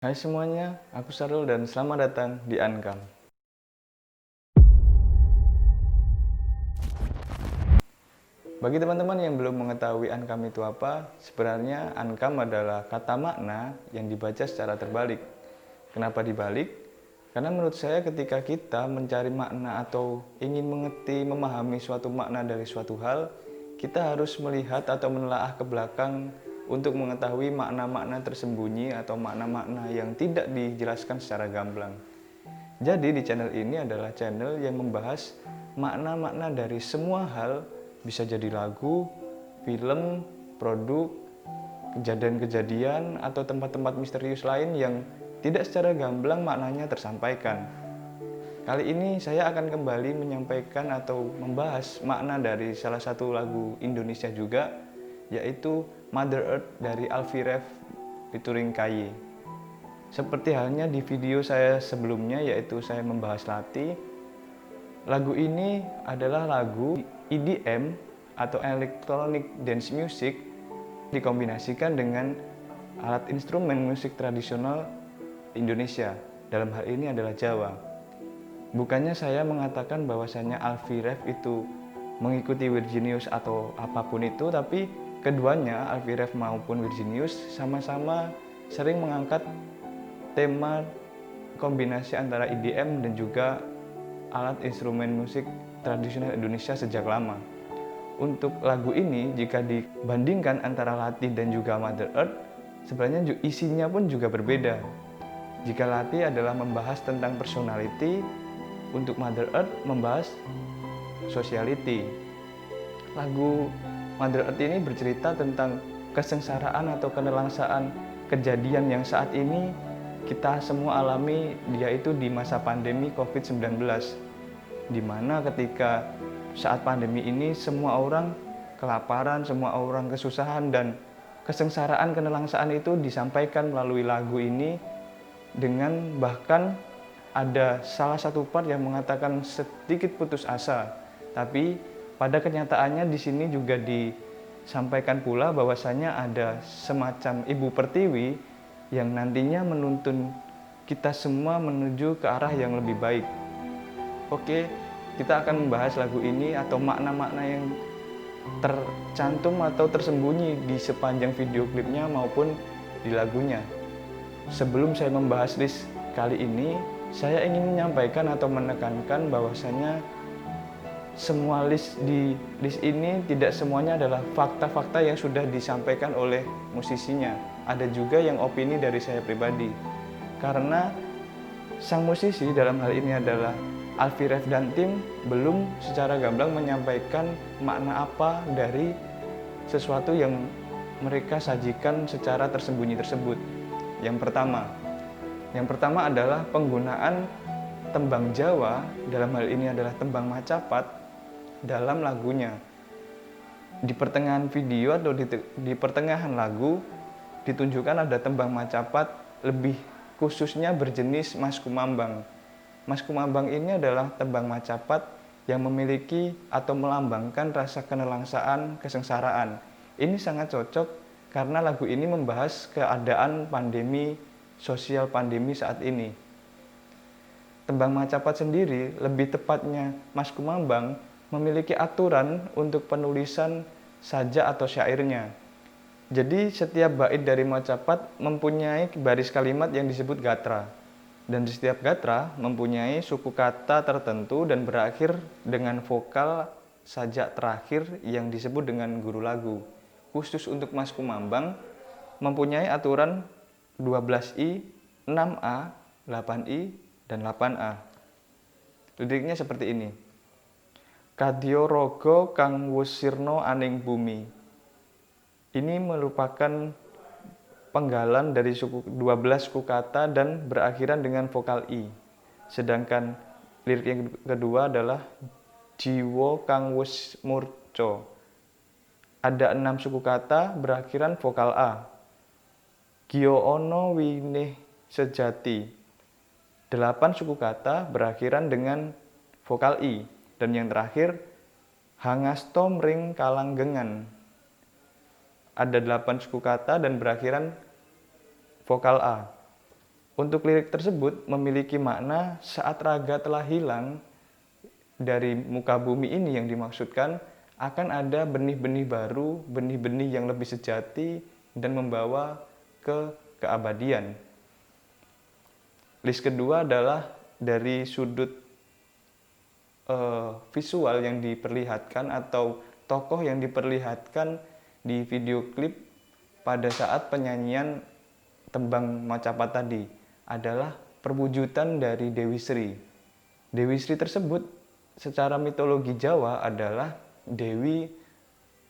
Hai semuanya, aku Sarul dan selamat datang di Ankam. Bagi teman-teman yang belum mengetahui Ankam itu apa, sebenarnya Ankam adalah kata makna yang dibaca secara terbalik. Kenapa dibalik? Karena menurut saya ketika kita mencari makna atau ingin mengerti, memahami suatu makna dari suatu hal, kita harus melihat atau menelaah ke belakang untuk mengetahui makna-makna tersembunyi atau makna-makna yang tidak dijelaskan secara gamblang. Jadi di channel ini adalah channel yang membahas makna-makna dari semua hal, bisa jadi lagu, film, produk, kejadian-kejadian, atau tempat-tempat misterius lain yang tidak secara gamblang maknanya tersampaikan. Kali ini saya akan kembali menyampaikan atau membahas makna dari salah satu lagu Indonesia juga, yaitu Mother Earth dari Alfie Rev featuring KY. Seperti halnya di video saya sebelumnya, yaitu saya membahas Lati. Lagu ini adalah lagu EDM atau Electronic Dance Music dikombinasikan dengan alat instrumen musik tradisional Indonesia. Dalam hal ini adalah Jawa. Bukannya saya mengatakan bahwasanya Alfie Rev itu mengikuti Virginius atau apapun itu, tapi keduanya, Alfie Rev maupun Virginius, sama-sama sering mengangkat tema kombinasi antara EDM dan juga alat instrumen musik tradisional Indonesia sejak lama. Untuk lagu ini, jika dibandingkan antara Lati dan juga Mother Earth, sebenarnya isinya pun juga berbeda. Jika Lati adalah membahas tentang personality, untuk Mother Earth membahas sociality. Lagu Mother Earth ini bercerita tentang kesengsaraan atau kenelangsaan kejadian yang saat ini kita semua alami, yaitu di masa pandemi COVID-19, di mana ketika saat pandemi ini semua orang kelaparan, semua orang kesusahan, dan kesengsaraan kenelangsaan itu disampaikan melalui lagu ini, dengan bahkan ada salah satu part yang mengatakan sedikit putus asa. Tapi pada kenyataannya di sini juga disampaikan pula bahwasanya ada semacam ibu pertiwi yang nantinya menuntun kita semua menuju ke arah yang lebih baik. Oke, kita akan membahas lagu ini atau makna-makna yang tercantum atau tersembunyi di sepanjang video klipnya maupun di lagunya. Sebelum saya membahas list kali ini, saya ingin menyampaikan atau menekankan bahwasanya semua di list ini tidak semuanya adalah fakta-fakta yang sudah disampaikan oleh musisinya. Ada juga yang opini dari saya pribadi. Karena sang musisi dalam hal ini adalah Alfie Rev dan tim belum secara gamblang menyampaikan makna apa dari sesuatu yang mereka sajikan secara tersembunyi tersebut. Yang pertama adalah penggunaan tembang Jawa, dalam hal ini adalah tembang Macapat, dalam lagunya. Di pertengahan video atau di pertengahan lagu ditunjukkan ada tembang Macapat, lebih khususnya berjenis Mas Kumambang. Mas Kumambang ini adalah tembang Macapat yang memiliki atau melambangkan rasa kenelangsaan, kesengsaraan. Ini sangat cocok karena lagu ini membahas keadaan pandemi, sosial pandemi saat ini. Tembang Macapat sendiri, lebih tepatnya Mas Kumambang, memiliki aturan untuk penulisan sajak atau syairnya. Jadi setiap bait dari Macapat mempunyai baris kalimat yang disebut gatra. Dan di setiap gatra mempunyai suku kata tertentu dan berakhir dengan vokal sajak terakhir yang disebut dengan guru lagu. Khusus untuk Mas Kumambang mempunyai aturan 12i, 6a, 8i, dan 8a. Liriknya seperti ini. Kadya raga kang wus sirna aning bumi. Ini merupakan penggalan dari 12 suku kata dan berakhiran dengan vokal i. Sedangkan lirik yang kedua adalah jiwa kang wus murca. Ada 6 suku kata berakhiran vokal a. Gya ana winih sejati. 8 suku kata berakhiran dengan vokal i. Dan yang terakhir, hangasto mring kalanggengan. Ada 8 suku kata dan berakhiran vokal A. Untuk lirik tersebut memiliki makna saat raga telah hilang dari muka bumi ini, yang dimaksudkan akan ada benih-benih baru, benih-benih yang lebih sejati dan membawa ke keabadian. List kedua adalah dari sudut visual yang diperlihatkan atau tokoh yang diperlihatkan di video klip pada saat penyanyian tembang Macapat tadi adalah perwujudan dari Dewi Sri. Dewi Sri tersebut secara mitologi Jawa adalah dewi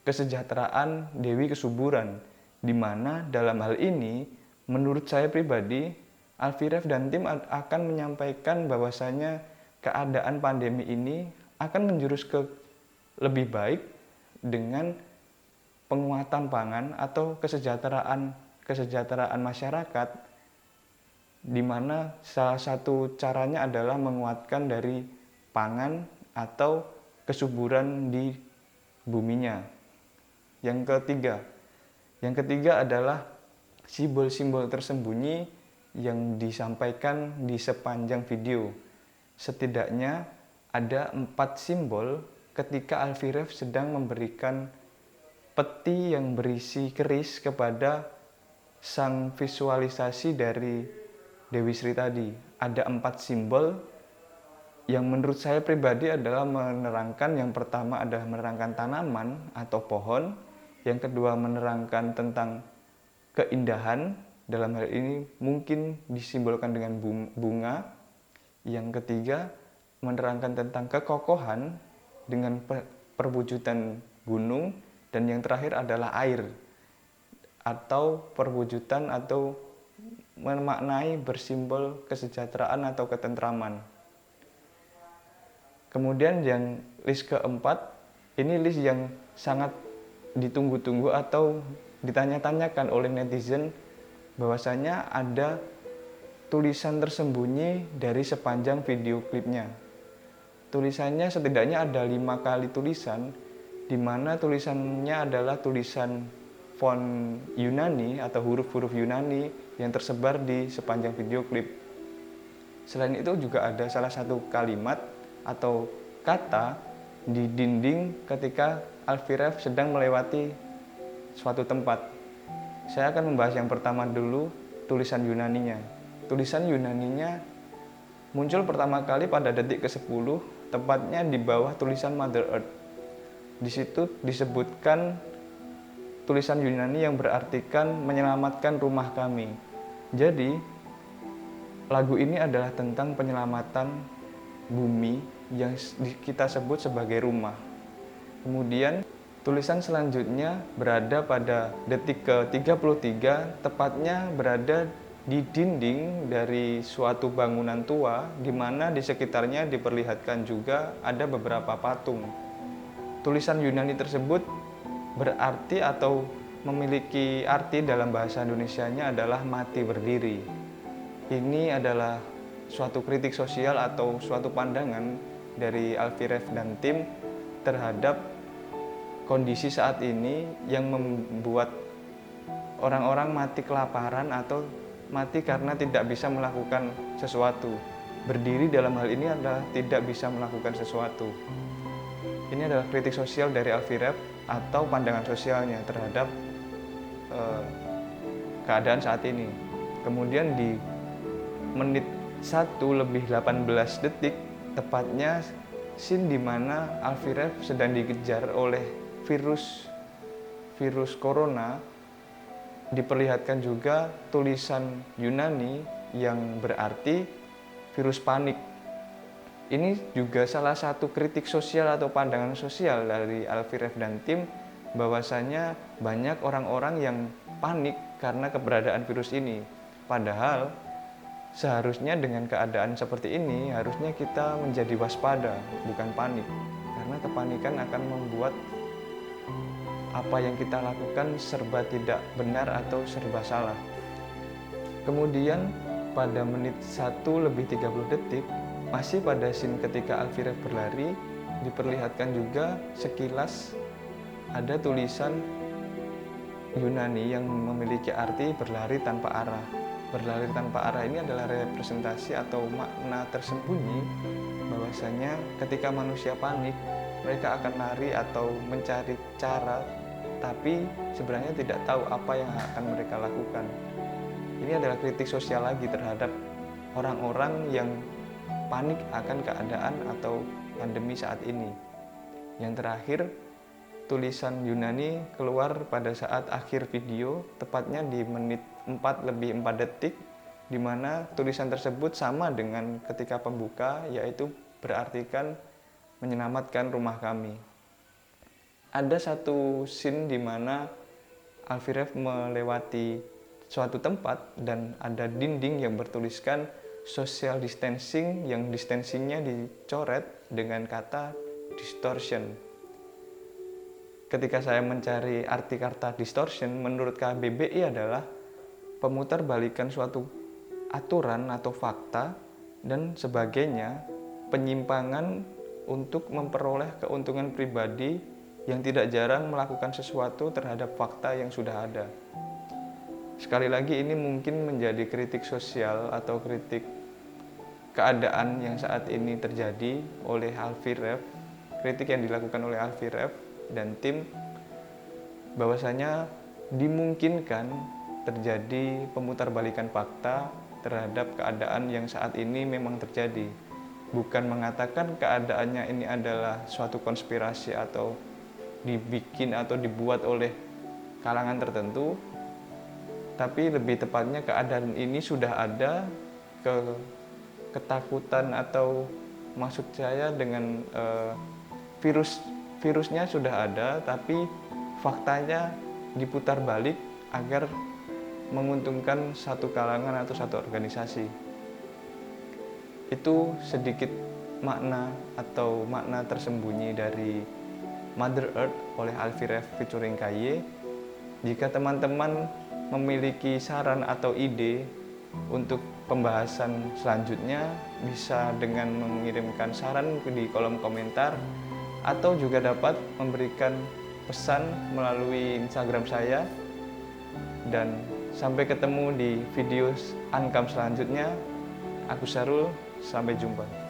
kesejahteraan, dewi kesuburan, di mana dalam hal ini menurut saya pribadi Alfie Rev dan tim akan menyampaikan bahwasanya keadaan pandemi ini akan menjurus ke lebih baik dengan penguatan pangan atau kesejahteraan masyarakat, di mana salah satu caranya adalah menguatkan dari pangan atau kesuburan di buminya. Yang ketiga adalah simbol-simbol tersembunyi yang disampaikan di sepanjang video. Setidaknya ada 4 simbol ketika Alfie Rev sedang memberikan peti yang berisi keris kepada sang visualisasi dari Dewi Sri tadi. Ada 4 simbol yang menurut saya pribadi adalah menerangkan, yang pertama adalah menerangkan tanaman atau pohon, yang kedua menerangkan tentang keindahan, dalam hal ini mungkin disimbolkan dengan bunga, yang ketiga menerangkan tentang kekokohan dengan perwujudan gunung, dan yang terakhir adalah air atau perwujudan atau memaknai bersimbol kesejahteraan atau ketentraman. Kemudian yang list keempat, ini list yang sangat ditunggu-tunggu atau ditanya-tanyakan oleh netizen, bahwasanya ada tulisan tersembunyi dari sepanjang video klipnya. Tulisannya setidaknya ada 5 kali tulisan, di mana tulisannya adalah tulisan font Yunani atau huruf-huruf Yunani yang tersebar di sepanjang video klip. Selain itu juga ada salah satu kalimat atau kata di dinding ketika Alfie Rev sedang melewati suatu tempat. Saya akan membahas yang pertama dulu, tulisan Yunaninya. Tulisan Yunaninya muncul pertama kali pada detik ke-10, tepatnya di bawah tulisan Mother Earth. Di situ disebutkan tulisan Yunani yang berartikan menyelamatkan rumah kami. Jadi, lagu ini adalah tentang penyelamatan bumi yang kita sebut sebagai rumah. Kemudian, tulisan selanjutnya berada pada detik ke-33, tepatnya berada di dinding dari suatu bangunan tua, di mana di sekitarnya diperlihatkan juga ada beberapa patung. Tulisan Yunani tersebut berarti atau memiliki arti dalam bahasa Indonesianya adalah mati berdiri. Ini adalah suatu kritik sosial atau suatu pandangan dari Alfie Rev dan tim terhadap kondisi saat ini yang membuat orang-orang mati kelaparan atau mati karena tidak bisa melakukan sesuatu. Berdiri dalam hal ini adalah tidak bisa melakukan sesuatu. Ini adalah kritik sosial dari Alfie Rev atau pandangan sosialnya terhadap keadaan saat ini. Kemudian di menit 1:18, tepatnya scene di mana Alfie Rev sedang dikejar oleh virus corona, diperlihatkan juga tulisan Yunani yang berarti virus panik. Ini juga salah satu kritik sosial atau pandangan sosial dari Alfie Rev dan tim, bahwasanya banyak orang-orang yang panik karena keberadaan virus ini. Padahal seharusnya dengan keadaan seperti ini harusnya kita menjadi waspada, bukan panik. Karena kepanikan akan membuat apa yang kita lakukan serba tidak benar atau serba salah. Kemudian pada menit 1:30, masih pada scene ketika Alfie Rev berlari, diperlihatkan juga sekilas ada tulisan Yunani yang memiliki arti berlari tanpa arah. berlari tanpa arah ini adalah representasi atau makna tersembunyi bahwasanya ketika manusia panik, mereka akan lari atau mencari cara, tapi sebenarnya tidak tahu apa yang akan mereka lakukan. Ini adalah kritik sosial lagi terhadap orang-orang yang panik akan keadaan atau pandemi saat ini. Yang terakhir, tulisan Yunani keluar pada saat akhir video, tepatnya di menit 4:04, di mana tulisan tersebut sama dengan ketika pembuka, yaitu berartikan menyelamatkan rumah kami. Ada satu scene di mana Alfie melewati suatu tempat dan ada dinding yang bertuliskan social distancing, yang distancingnya dicoret dengan kata distortion. Ketika saya mencari arti kata distortion, menurut KBBI adalah pemutarbalikan suatu aturan atau fakta dan sebagainya, penyimpangan untuk memperoleh keuntungan pribadi yang tidak jarang melakukan sesuatu terhadap fakta yang sudah ada. Sekali lagi, ini mungkin menjadi kritik sosial atau kritik keadaan yang saat ini terjadi oleh Alfie Rev, kritik yang dilakukan oleh Alfie Rev dan tim, bahwasanya dimungkinkan terjadi pemutarbalikan fakta terhadap keadaan yang saat ini memang terjadi. Bukan mengatakan keadaannya ini adalah suatu konspirasi atau dibikin atau dibuat oleh kalangan tertentu, tapi lebih tepatnya keadaan ini sudah ada, ketakutan atau maksud saya dengan virusnya sudah ada, tapi faktanya diputar balik agar menguntungkan satu kalangan atau satu organisasi. Itu sedikit makna atau makna tersembunyi dari Mother Earth oleh Alfie Rev featuring KY. Jika teman-teman memiliki saran atau ide untuk pembahasan selanjutnya, bisa dengan mengirimkan saran di kolom komentar atau juga dapat memberikan pesan melalui Instagram saya. Dan sampai ketemu di video Ankam selanjutnya. Aku Syarul, sampai jumpa.